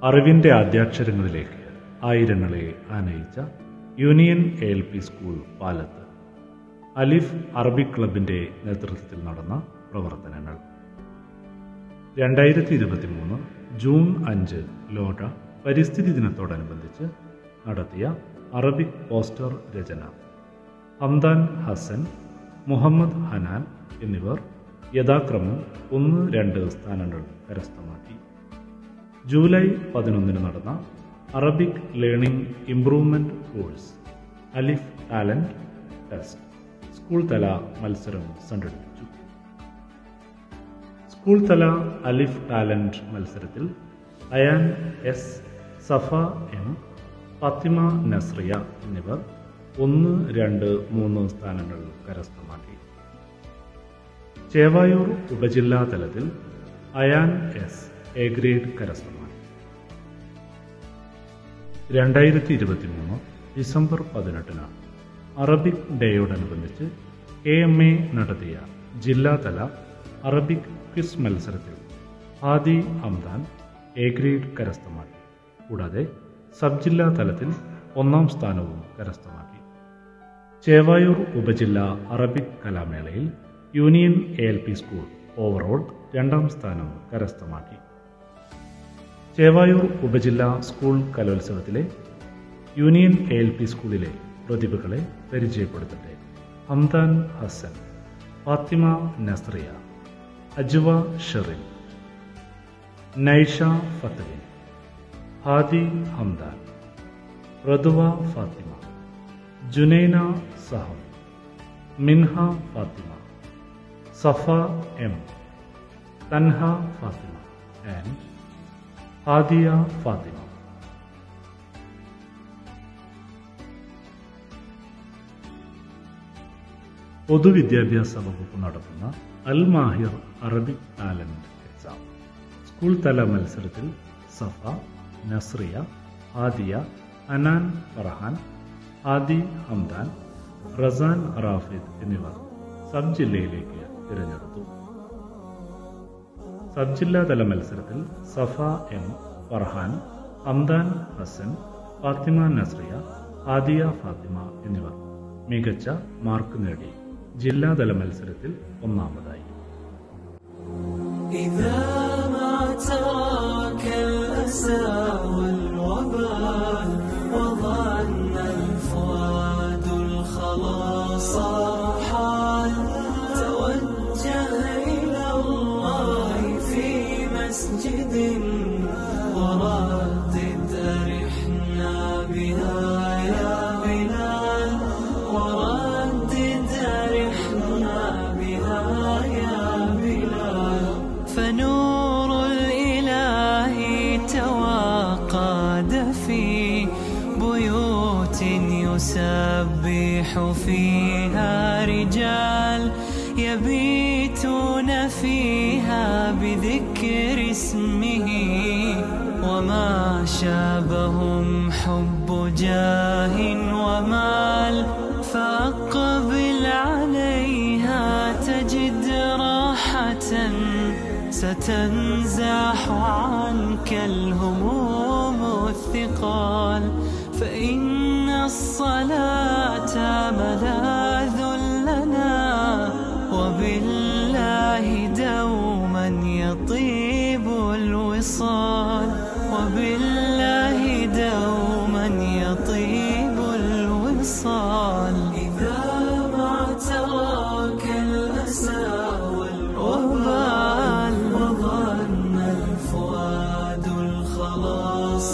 അറിവിൻ്റെ ആദ്യാക്ഷരങ്ങളിലേക്ക് ആയിരങ്ങളെ ആനയിച്ച union ALP school പാലത്ത് അലിഫ് Arabic ക്ലബിൻ്റെ നേതൃത്വത്തിൽ നടന്ന പ്രവർത്തനങ്ങൾ. 2023 ജൂൺ 5 ലോക പരിസ്ഥിതി ദിനത്തോടനുബന്ധിച്ച് നടത്തിയ അറബിക് പോസ്റ്റർ രചന ഹംദാൻ ഹസൻ, മുഹമ്മദ് ഹനാൻ എന്നിവർ യഥാക്രമം 1-2 സ്ഥാനങ്ങൾ കരസ്ഥമാക്കി. ജൂലൈ 11 നടന്ന അറബിക് ലേണിംഗ് ഇംപ്രൂവ്മെന്റ് കോഴ്സ് അലിഫ് ടാലന്റ് ടെസ്റ്റ് സ്കൂൾ തല മത്സരം സംഘടിപ്പിച്ചു. സ്കൂൾ തല അലിഫ് ടാലന്റ് മത്സരത്തിൽ അയാൻ S, സഫ M, ഫാത്തിമ നസ്രിയ എന്നിവർ 1, 2, 3 സ്ഥാനങ്ങൾ കരസ്ഥമാക്കി. ചേവായൂർ ഉപജില്ലാ തലത്തിൽ അയാൻ S A ഗ്രേഡ് കരസ്ഥമാക്കി. 2023 ഡിസംബർ 18 അറബിക് ഡേയോടനുബന്ധിച്ച് KMA നടത്തിയ ജില്ലാതല അറബിക് ക്വിസ് മത്സരത്തിൽ ഹാദി ഹംദാൻ A ഗ്രേഡ് കരസ്ഥമാക്കി. കൂടാതെ സബ് ജില്ലാ തലത്തിൽ 1ാം സ്ഥാനവും കരസ്ഥമാക്കി. ചേവായൂർ ഉപജില്ലാ അറബിക് കലാമേളയിൽ യൂണിയൻ ALP സ്കൂൾ ഓവറോൾ 2ാം സ്ഥാനം കരസ്ഥമാക്കി. ചേവായൂർ ഉപജില്ലാ സ്കൂൾ കലോത്സവത്തിലെ യൂണിയൻ ALP സ്കൂളിലെ പ്രതിഭകളെ പരിചയപ്പെടുത്തട്ടെ. Hamdan Hasan, Fathima Nasriya, Ajwa Sherin, Naisha Fathavi, Hadi Hamdan, Radwa Fathima, Junaina Saham, Minha Fathima, Safa M, Thanha Fathima and Hadiya Fathima. പൊതുവിദ്യാഭ്യാസ വകുപ്പ് നടത്തുന്ന Al Mahir Arabic talent exam school തല മത്സരത്തിൽ സഫ, നസ്രിയ, ഹാദിയ, അനാൻ ഫർഹാൻ, ഹാദി ഹംദാൻ, റസാൻ റാഫിദ് എന്നിവർ സബ് ജില്ലയിലേക്ക് തിരഞ്ഞെടുത്തു. സബ് ജില്ലാ തല മത്സരത്തിൽ സഫ M, ഫർഹാൻ, ഹംദാൻ ഹസൻ, ഫാത്തിമ നസ്രിയ, ഹാദിയ ഫാത്തിമ എന്നിവർ മികച്ച മാർക്ക് നേടി ജില്ലാതല മത്സരത്തിൽ 1ാമതായി. فنور الإله توقد في بيوت يسبح فيها رجال يبيتون فيها بذكر اسمه وما شابهم حب جاه ومال فأقبل عليها تجد راحة ستنزاح عنك الهموم والثقال فإن الصلاة ملاذ لنا وبالله دوما يطيب الوصال وبالله دوما يطيب الوصال إذا ما تراك الأسى والوبال وظن الفؤاد الخلاص